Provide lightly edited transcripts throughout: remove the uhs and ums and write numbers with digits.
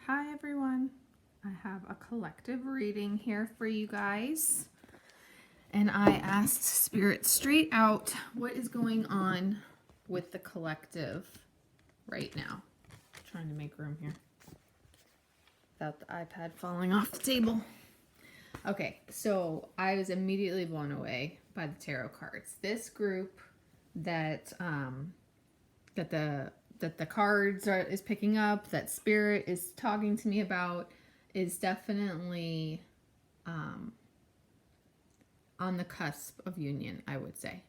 Hi everyone, I have a collective reading here for you guys. And I asked Spirit straight out what is going on with the collective right now. I'm trying to make room here without the iPad falling off the table. Okay, so I was immediately blown away by the tarot cards. This group that the cards is picking up, that Spirit is talking to me about, is definitely on the cusp of union, I would say,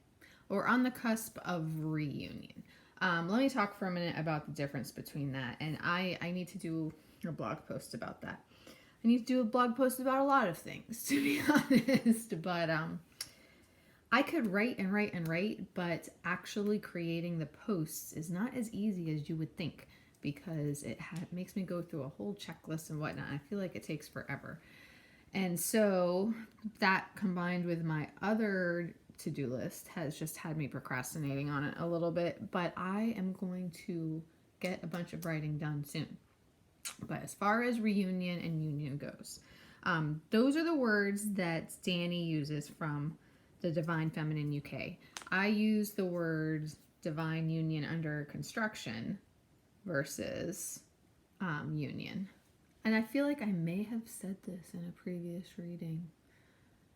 or on the cusp of reunion. Let me talk for a minute about the difference between that, and I need to do a blog post about that. I need to do a blog post about a lot of things, to be honest, but I could write and write and write, but actually creating the posts is not as easy as you would think, because it makes me go through a whole checklist and whatnot. I feel like it takes forever. And so that, combined with my other to-do list, has just had me procrastinating on it a little bit, but I am going to get a bunch of writing done soon. But as far as reunion and union goes, those are the words that Danny uses from the Divine Feminine UK. I use the words divine union under construction versus union. And I feel like I may have said this in a previous reading.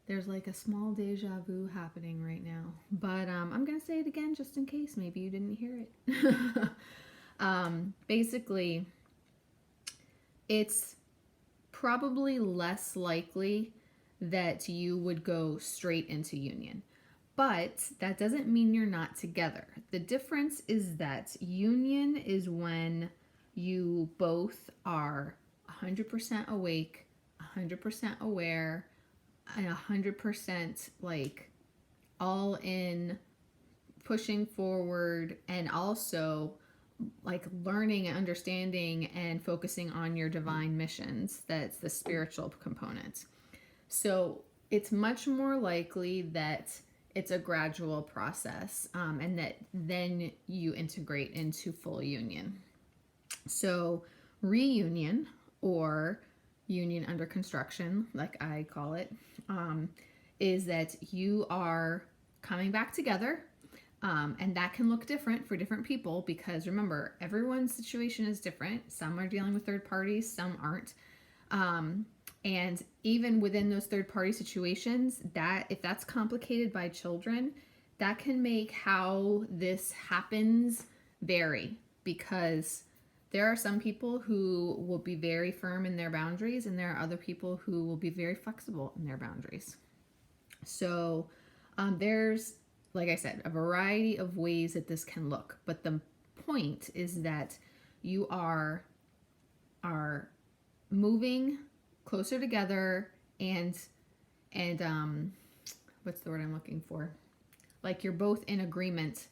There's like a small deja vu happening right now. But I'm going to say it again just in case. Maybe you didn't hear it. Basically, it's probably less likely that you would go straight into union. But that doesn't mean you're not together. The difference is that union is when you both are 100% awake, 100% aware, and 100% like all in, pushing forward, and also like learning and understanding and focusing on your divine missions. That's the spiritual component. So it's much more likely that it's a gradual process, and that then you integrate into full union. So reunion, or union under construction, like I call it, is that you are coming back together. And that can look different for different people, because remember, everyone's situation is different. Some are dealing with third parties, some aren't. And even within those third party situations, that if that's complicated by children, that can make how this happens vary, because there are some people who will be very firm in their boundaries, and there are other people who will be very flexible in their boundaries. So there's, like I said, a variety of ways that this can look. But the point is that you are moving closer together, and what's the word I'm looking for? Like you're both in agreement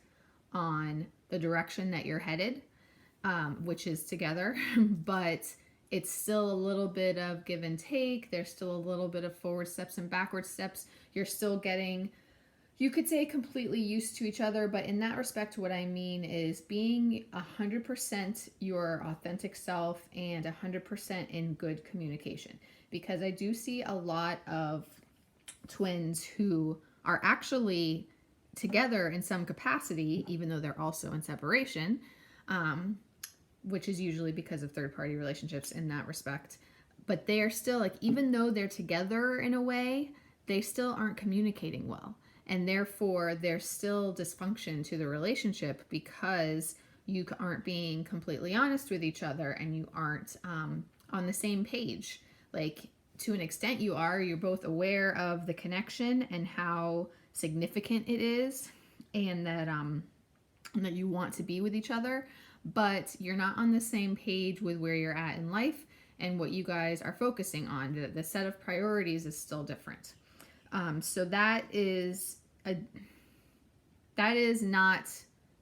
on the direction that you're headed, which is together, but it's still a little bit of give and take. There's still a little bit of forward steps and backward steps. You're still getting, you could say, completely used to each other, but in that respect, what I mean is being 100% your authentic self and 100% in good communication. Because I do see a lot of twins who are actually together in some capacity, even though they're also in separation, which is usually because of third-party relationships in that respect. But they are still, like, even though they're together in a way, they still aren't communicating well. And therefore, there's still dysfunction to the relationship, because you aren't being completely honest with each other, and you aren't on the same page. Like, to an extent you are. You're both aware of the connection and how significant it is, and that you want to be with each other, but you're not on the same page with where you're at in life and what you guys are focusing on. The set of priorities is still different. So that is not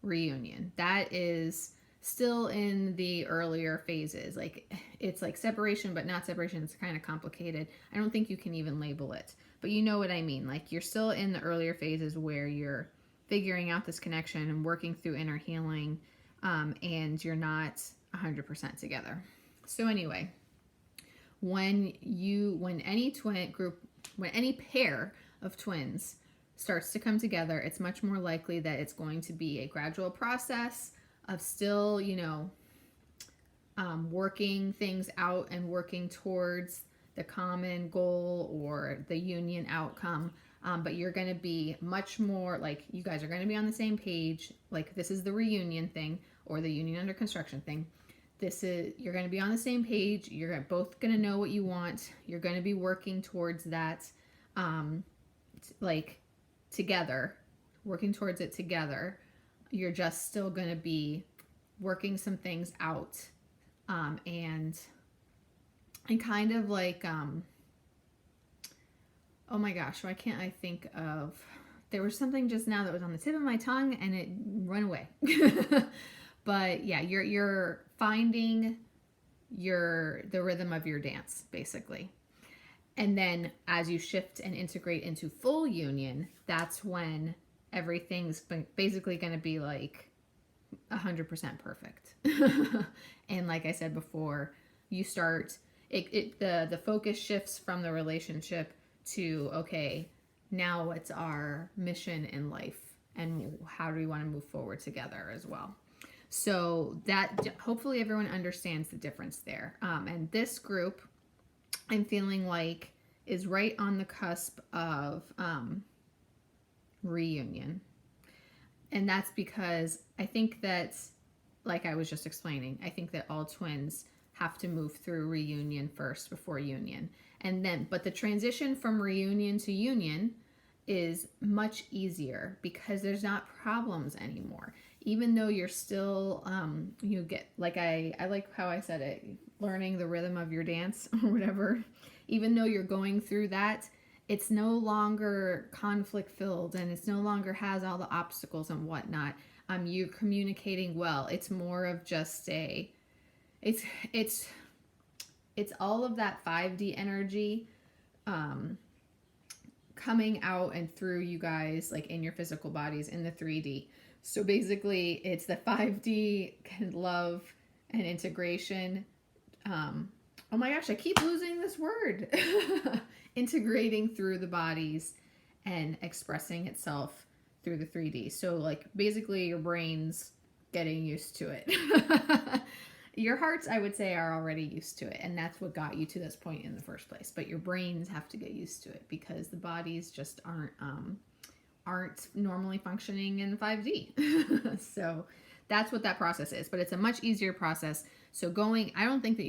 reunion. That is still in the earlier phases. Like, it's like separation, but not separation. It's kind of complicated. I don't think you can even label it, but you know what I mean. Like, you're still in the earlier phases where you're figuring out this connection and working through inner healing, and you're not 100% together. So anyway, when any pair of twins starts to come together, it's much more likely that it's going to be a gradual process of still, working things out and working towards the common goal or the union outcome. But you're going to be much more like, you guys are going to be on the same page. Like, this is the reunion thing or the union under construction thing. You're going to be on the same page. You're both going to know what you want. You're going to be working towards that, like, together, working towards it together. You're just still going to be working some things out, and kind of like, oh my gosh, why can't I think of, there was something just now that was on the tip of my tongue and it went away. But yeah, you're finding the rhythm of your dance, basically. And then as you shift and integrate into full union, that's when everything's basically going to be like 100% perfect. And like I said before, you start, the focus shifts from the relationship to, okay, now what's our mission in life and how do we want to move forward together as well. So that, hopefully everyone understands the difference there. And this group, I'm feeling like, is right on the cusp of reunion. And that's because I think that, like I was just explaining, I think that all twins have to move through reunion first before union. And then, but the transition from reunion to union is much easier because there's not problems anymore. Even though you're still, you get, like I like how I said it, learning the rhythm of your dance or whatever. Even though you're going through that, it's no longer conflict filled and it's no longer has all the obstacles and whatnot. You're communicating well. It's more of just it's all of that 5D energy coming out and through you guys, like in your physical bodies in the 3D. So basically it's the 5D love and integration. Oh my gosh, I keep losing this word. Integrating through the bodies and expressing itself through the 3D. So like basically your brain's getting used to it. Your hearts, I would say, are already used to it. And that's what got you to this point in the first place. But your brains have to get used to it because the bodies just aren't normally functioning in 5D. So that's what that process is. But it's a much easier process. So I don't think that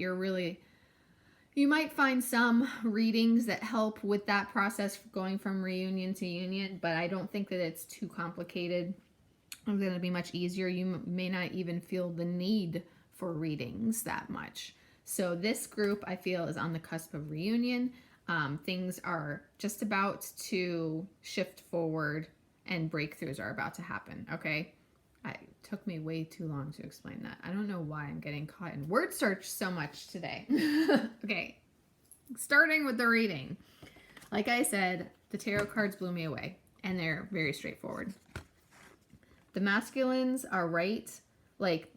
you might find some readings that help with that process going from reunion to union, but I don't think that it's too complicated. It's going to be much easier. You may not even feel the need for readings that much. So this group, I feel, is on the cusp of reunion. Things are just about to shift forward and breakthroughs are about to happen, okay? It took me way too long to explain that. I don't know why I'm getting caught in word search so much today. Okay, starting with the reading. Like I said, the tarot cards blew me away, and they're very straightforward. The masculines are right, like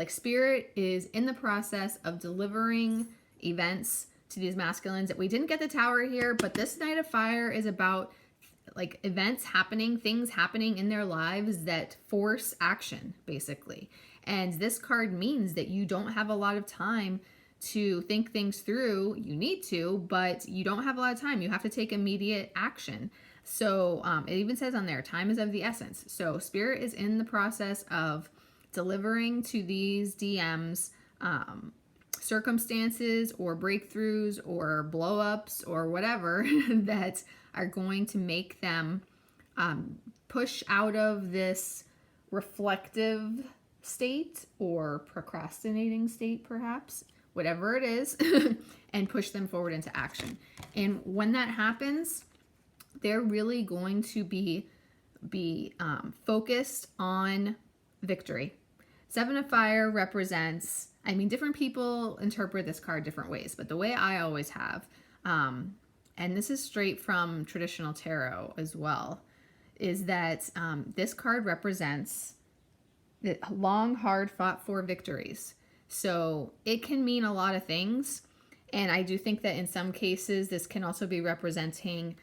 Spirit is in the process of delivering events to these masculines. That we didn't get the Tower here, but this Knight of Fire is about like events happening, things happening in their lives that force action, basically. And this card means that you don't have a lot of time to think things through. You need to, but you don't have a lot of time. You have to take immediate action. So it even says on there, time is of the essence. So Spirit is in the process of delivering to these DMs circumstances or breakthroughs or blow-ups or whatever that are going to make them push out of this reflective state or procrastinating state, perhaps, whatever it is, and push them forward into action. And when that happens, they're really going to be focused on victory. Seven of Fire represents, different people interpret this card different ways, but the way I always have, and this is straight from traditional tarot as well, is that this card represents the long, hard fought for victories. So it can mean a lot of things. And I do think that in some cases, this can also be representing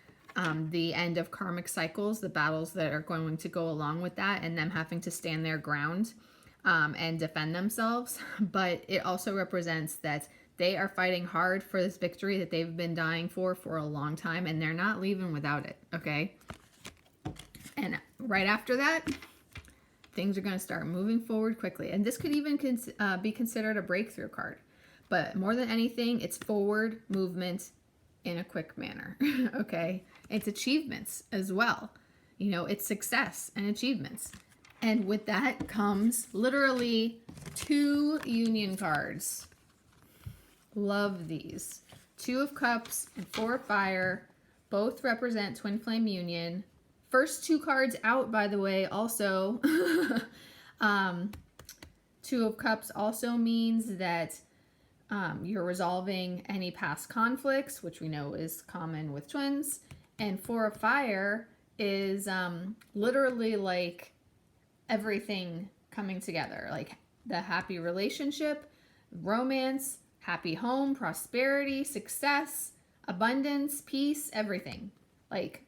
the end of karmic cycles, the battles that are going to go along with that, and them having to stand their ground and defend themselves. But it also represents that they are fighting hard for this victory that they've been dying for a long time, and they're not leaving without it, okay? And right after that, things are going to start moving forward quickly. And this could even be considered a breakthrough card. But more than anything, it's forward movement in a quick manner, okay? It's achievements as well. You know, it's success and achievements. And with that comes literally 2 union cards. Love these. 2 of Cups and 4 of Fire. Both represent twin flame union. First 2 cards out, by the way, also. 2 of Cups also means that you're resolving any past conflicts, which we know is common with twins. And 4 of Fire is literally like everything coming together, like the happy relationship, romance, happy home, prosperity, success, abundance, peace, everything. Like,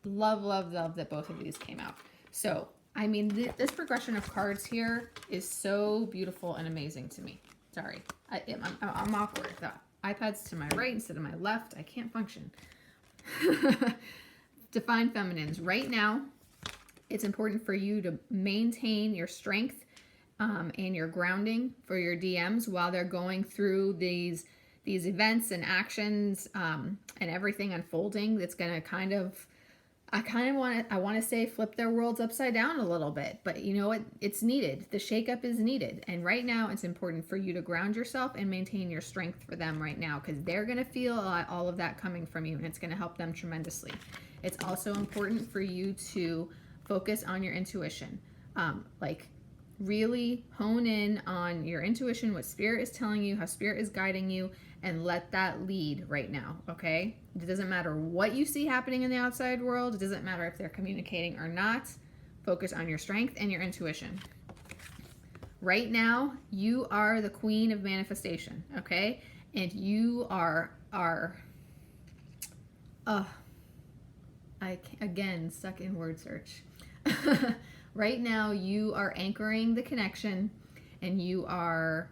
love, love, love that both of these came out. So, I mean, this progression of cards here is so beautiful and amazing to me. Sorry, I'm awkward. The iPad's to my right instead of my left. I can't function. Divine Feminines. Right now, it's important for you to maintain your strength and your grounding for your DMs while they're going through these events and actions and everything unfolding. That's going to kind of, I want to say flip their worlds upside down a little bit, but you know what? It's needed. The shakeup is needed. And right now it's important for you to ground yourself and maintain your strength for them right now, because they're going to feel all of that coming from you, and it's going to help them tremendously. It's also important for you to focus on your intuition. Like really hone in on your intuition, what spirit is telling you, how spirit is guiding you, and let that lead right now, okay? It doesn't matter what you see happening in the outside world. It doesn't matter if they're communicating or not. Focus on your strength and your intuition. Right now, you are the queen of manifestation, okay? And you are again, stuck in word search. Right now, you are anchoring the connection, and you are,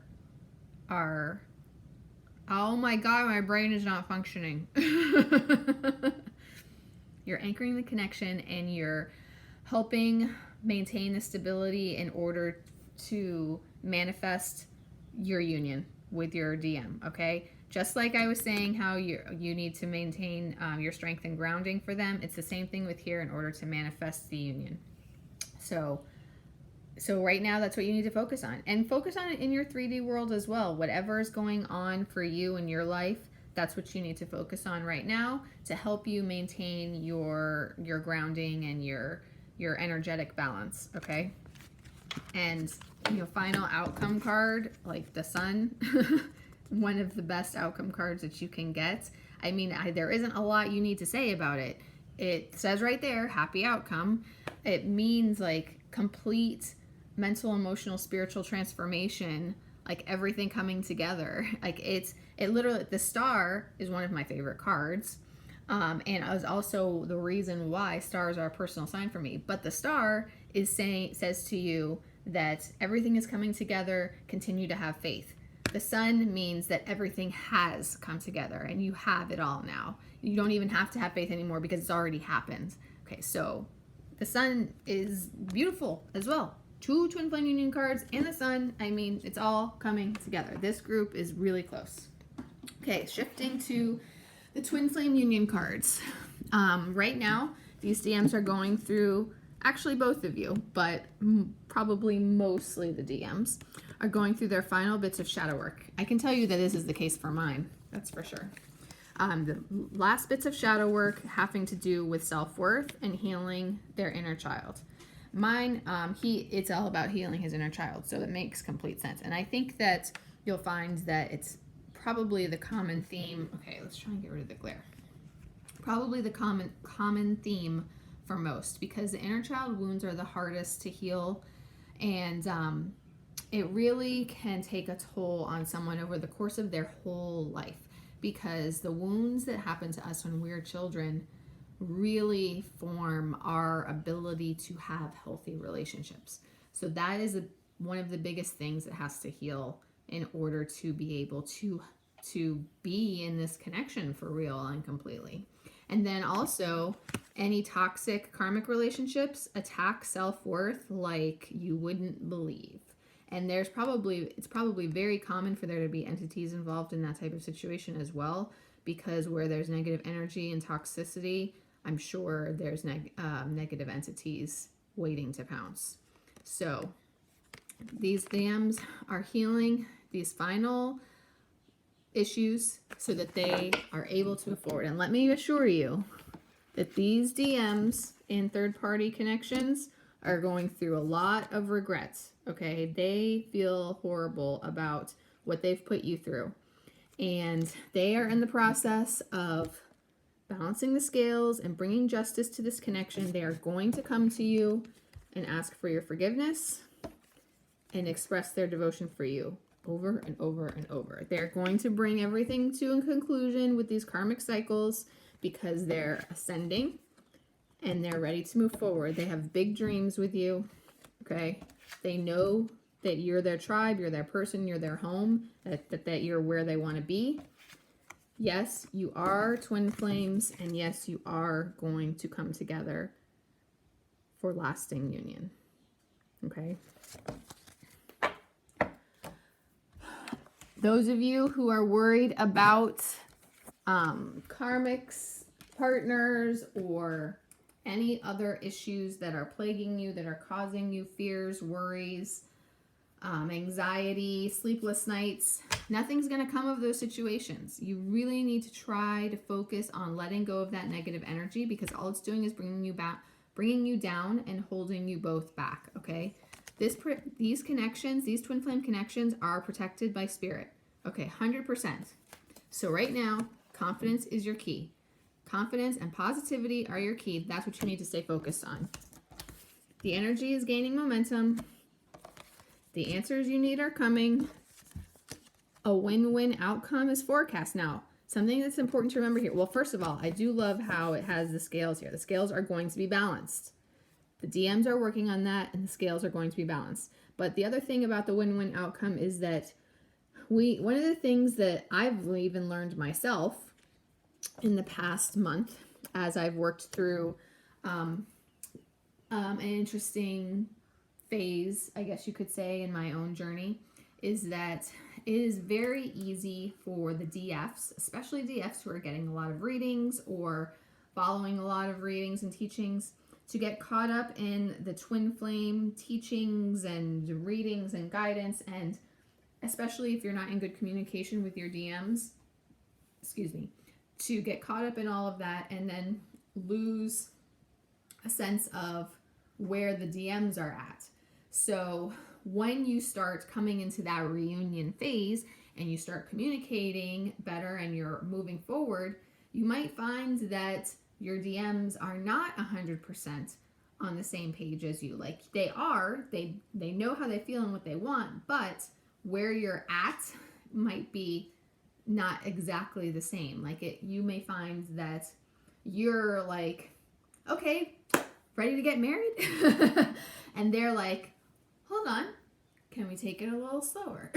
oh my God, my brain is not functioning. You're anchoring the connection, and you're helping maintain the stability in order to manifest your union with your DM, okay? Just like I was saying how you need to maintain your strength and grounding for them, it's the same thing with here in order to manifest the union. So right now, that's what you need to focus on. And focus on it in your 3D world as well. Whatever is going on for you in your life, that's what you need to focus on right now to help you maintain your grounding and your energetic balance, okay? And, you know, final outcome card, like the Sun, one of the best outcome cards that you can get. I mean, there isn't a lot you need to say about it. It says right there, happy outcome. It means like complete mental, emotional, spiritual transformation, like everything coming together. Like it literally, the star is one of my favorite cards. And is also the reason why stars are a personal sign for me. But the star says to you that everything is coming together, continue to have faith. The Sun means that everything has come together and you have it all now. You don't even have to have faith anymore because it's already happened. Okay, so the Sun is beautiful as well. 2 twin flame union cards and the Sun. I mean, it's all coming together. This group is really close. Okay, shifting to the twin flame union cards. Right now, these DMs are going through, actually both of you, but probably mostly the DMs, are going through their final bits of shadow work. I can tell you that this is the case for mine, that's for sure. The last bits of shadow work having to do with self-worth and healing their inner child. Mine, it's all about healing his inner child, so it makes complete sense. And I think that you'll find that it's probably the common theme. Okay, let's try and get rid of the glare. Probably the common theme for most, because the inner child wounds are the hardest to heal, and it really can take a toll on someone over the course of their whole life, because the wounds that happen to us when we're children really form our ability to have healthy relationships. So that is one of the biggest things that has to heal in order to be able to be in this connection for real and completely. And then also, any toxic karmic relationships attack self-worth like you wouldn't believe. And it's probably very common for there to be entities involved in that type of situation as well, because where there's negative energy and toxicity, I'm sure there's negative entities waiting to pounce. So these DMs are healing these final issues so that they are able to move forward. And let me assure you that these DMs in third-party connections are going through a lot of regrets, okay? They feel horrible about what they've put you through. And they are in the process of balancing the scales and bringing justice to this connection. They are going to come to you and ask for your forgiveness and express their devotion for you over and over and over. They're going to bring everything to a conclusion with these karmic cycles because they're ascending and they're ready to move forward. They have big dreams with you, okay? They know that you're their tribe, you're their person, you're their home, that you're where they want to be. Yes, you are twin flames, and yes, you are going to come together for lasting union, okay? Those of you who are worried about karmics, partners, or any other issues that are plaguing you, that are causing you fears, worries, anxiety, sleepless nights, nothing's going to come of those situations. You really need to try to focus on letting go of that negative energy, because all it's doing is bringing you down and holding you both back, okay? These connections, these twin flame connections, are protected by spirit, okay, 100%. So right now, confidence is your key. Confidence and positivity are your key. That's what you need to stay focused on. The energy is gaining momentum. The answers you need are coming. A win-win outcome is forecast. Now, something that's important to remember here. Well, first of all, I do love how it has the scales here. The scales are going to be balanced. The DMs are working on that, and the scales are going to be balanced. But the other thing about the win-win outcome is that one of the things that I've even learned myself in the past month, as I've worked through an interesting phase, I guess you could say, in my own journey, is that it is very easy for the DFs, especially DFs who are getting a lot of readings or following a lot of readings and teachings, to get caught up in the twin flame teachings and readings and guidance, and especially if you're not in good communication with your DMs, to get caught up in all of that and then lose a sense of where the DMs are at. So when you start coming into that reunion phase and you start communicating better and you're moving forward, you might find that your DMs are not 100% on the same page as you. Like, they are, they know how they feel and what they want, but where you're at might be not exactly the same. Like, you may find that you're like, okay, ready to get married? And they're like, hold on, can we take it a little slower?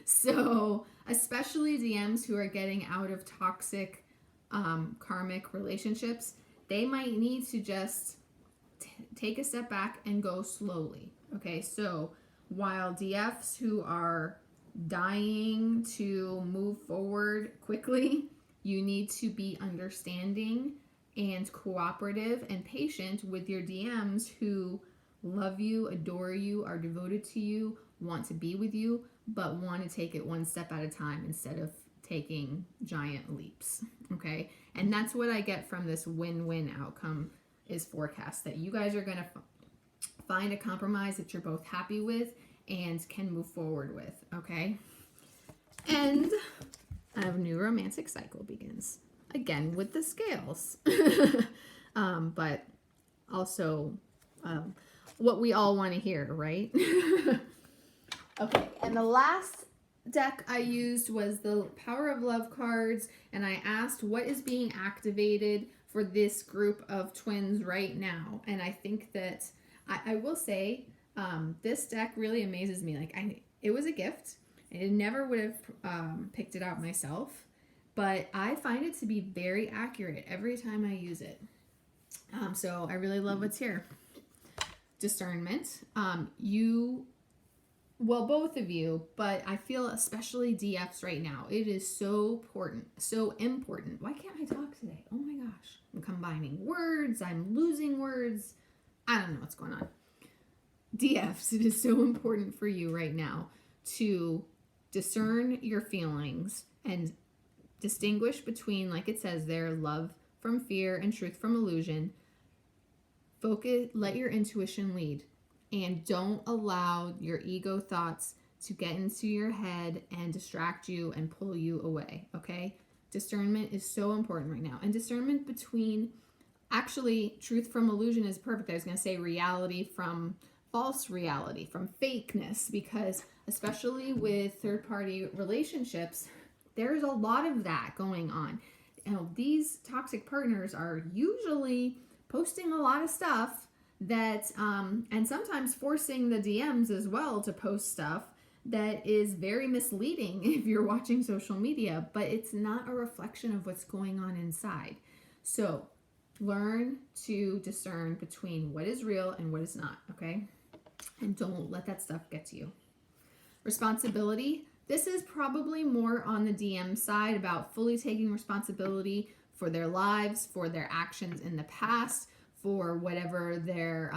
So, especially DMs who are getting out of toxic karmic relationships, they might need to just take a step back and go slowly. Okay, so while DFs who are dying to move forward quickly, you need to be understanding and cooperative and patient with your DMs who love you, adore you, are devoted to you, want to be with you, but want to take it one step at a time instead of taking giant leaps, okay? And that's what I get from this win-win outcome is forecast, that you guys are going to find a compromise that you're both happy with and can move forward with, okay? And a new romantic cycle begins, again with the scales. But also what we all want to hear, right? Okay, and the last deck I used was the Power of Love cards, and I asked what is being activated for this group of twins right now. And I think that I will say this deck really amazes me. Like, it was a gift. I never would have picked it out myself, but I find it to be very accurate every time I use it. So I really love what's here. Discernment. Well, both of you, but I feel especially DFs right now. It is so important. So important. Why can't I talk today? Oh my gosh. I'm combining words. I'm losing words. I don't know what's going on. DFs, it is so important for you right now to discern your feelings and distinguish between, like it says there, love from fear and truth from illusion. Focus, let your intuition lead, and don't allow your ego thoughts to get into your head and distract you and pull you away, okay? Discernment is so important right now. And discernment between, actually, truth from illusion is perfect. I was going to say reality from false reality, from fakeness, because especially with third-party relationships, there's a lot of that going on. These toxic partners are usually posting a lot of stuff that, and sometimes forcing the DMs as well to post stuff that is very misleading if you're watching social media, but it's not a reflection of what's going on inside. So learn to discern between what is real and what is not, okay? And don't let that stuff get to you. Responsibility. This is probably more on the DM side about fully taking responsibility for their lives, for their actions in the past, for whatever they're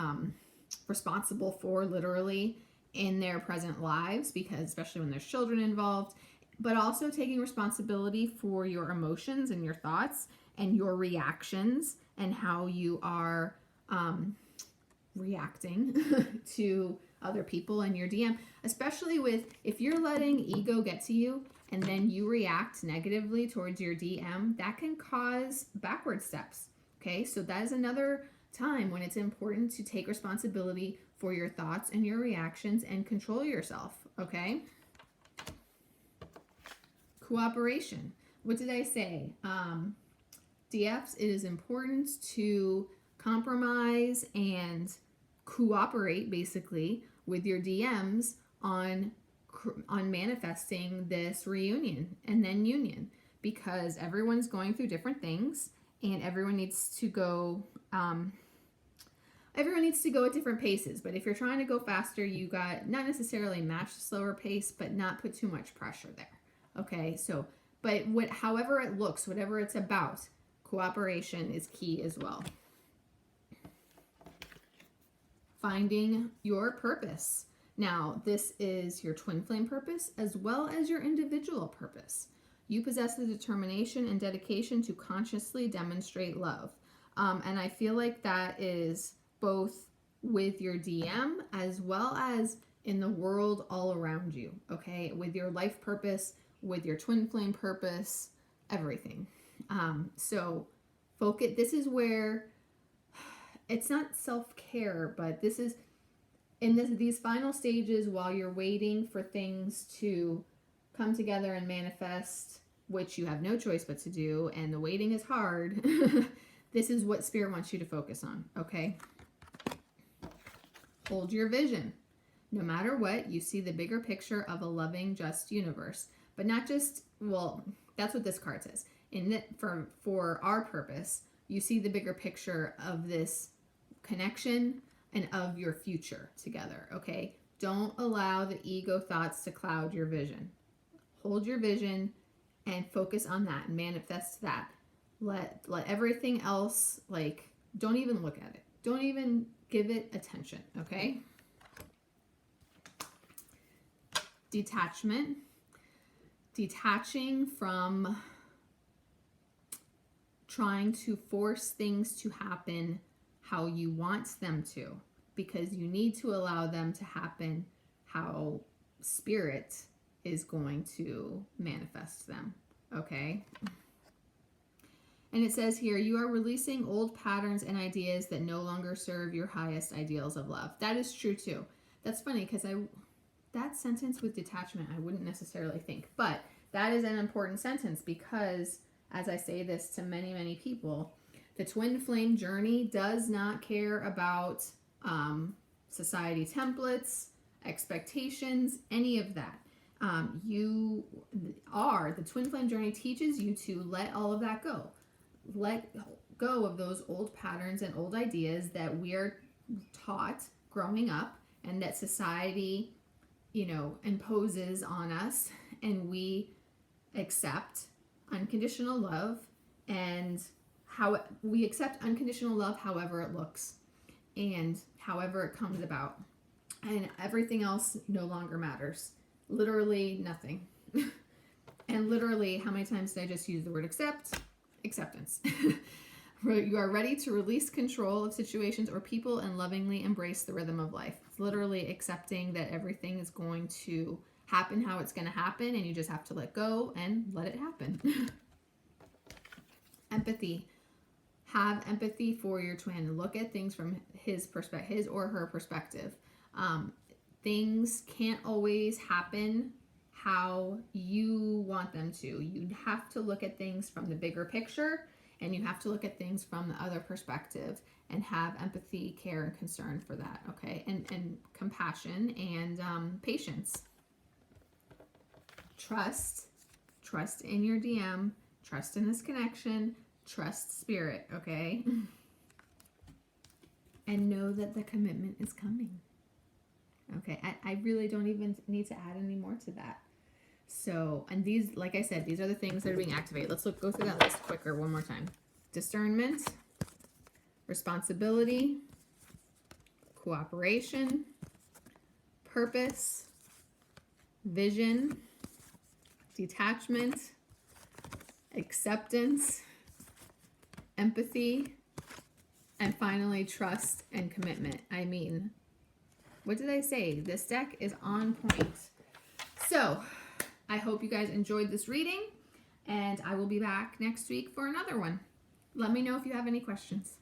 responsible for literally in their present lives, because especially when there's children involved, but also taking responsibility for your emotions and your thoughts and your reactions and how you are reacting to other people in your DM, especially with if you're letting ego get to you and then you react negatively towards your DM, that can cause backward steps. Okay, so that is another time when it's important to take responsibility for your thoughts and your reactions and control yourself. Okay, cooperation. What did I say? DFs, it is important to compromise and cooperate basically with your DMs on manifesting this reunion and then union, because everyone's going through different things and everyone needs to go at different paces. But if you're trying to go faster, you got not necessarily match the slower pace, but not put too much pressure there. Okay, so but however it looks, whatever it's about, cooperation is key as well. Finding your purpose. Now, this is your twin flame purpose as well as your individual purpose. You possess the determination and dedication to consciously demonstrate love. And I feel like that is both with your DM as well as in the world all around you, okay? With your life purpose, with your twin flame purpose, everything. So focus. This is where it's not self-care, but this is in these final stages while you're waiting for things to come together and manifest, which you have no choice but to do, and the waiting is hard. This is what Spirit wants you to focus on, okay? Hold your vision. No matter what, you see the bigger picture of a loving, just universe. But not just, well, that's what this card says. For our purpose, you see the bigger picture of this connection and of your future together, okay? Don't allow the ego thoughts to cloud your vision. Hold your vision and focus on that and manifest that. Let everything else, like, don't even look at it. Don't even give it attention, okay? Detachment. Detaching from trying to force things to happen how you want them to, because you need to allow them to happen how Spirit is going to manifest them, okay? And it says here, you are releasing old patterns and ideas that no longer serve your highest ideals of love. That is true too. That's funny because that sentence with detachment, I wouldn't necessarily think, but that is an important sentence because, as I say this to many, many people, the twin flame journey does not care about society templates, expectations, any of that. The twin flame journey teaches you to let all of that go. Let go of those old patterns and old ideas that we're taught growing up and that society, imposes on us, and we accept unconditional love, and how we accept unconditional love however it looks and however it comes about, and everything else no longer matters. Literally nothing. And literally, how many times did I just use the word acceptance? You are ready to release control of situations or people and lovingly embrace the rhythm of life. It's literally accepting that everything is going to happen how it's going to happen, and you just have to let go and let it happen. Empathy. Have empathy for your twin. Look at things from his or her perspective. Things can't always happen how you want them to. You have to look at things from the bigger picture, and you have to look at things from the other perspective and have empathy, care, and concern for that, okay? And compassion and patience. Trust in your DM, trust in this connection, trust spirit, okay? And know that the commitment is coming. Okay, I really don't even need to add any more to that. So, and these, like I said, these are the things that are being activated. Let's go through that list quicker one more time. Discernment, responsibility, cooperation, purpose, vision, detachment, acceptance, empathy, and finally trust and commitment. I mean, what did I say? This deck is on point. So I hope you guys enjoyed this reading, and I will be back next week for another one. Let me know if you have any questions.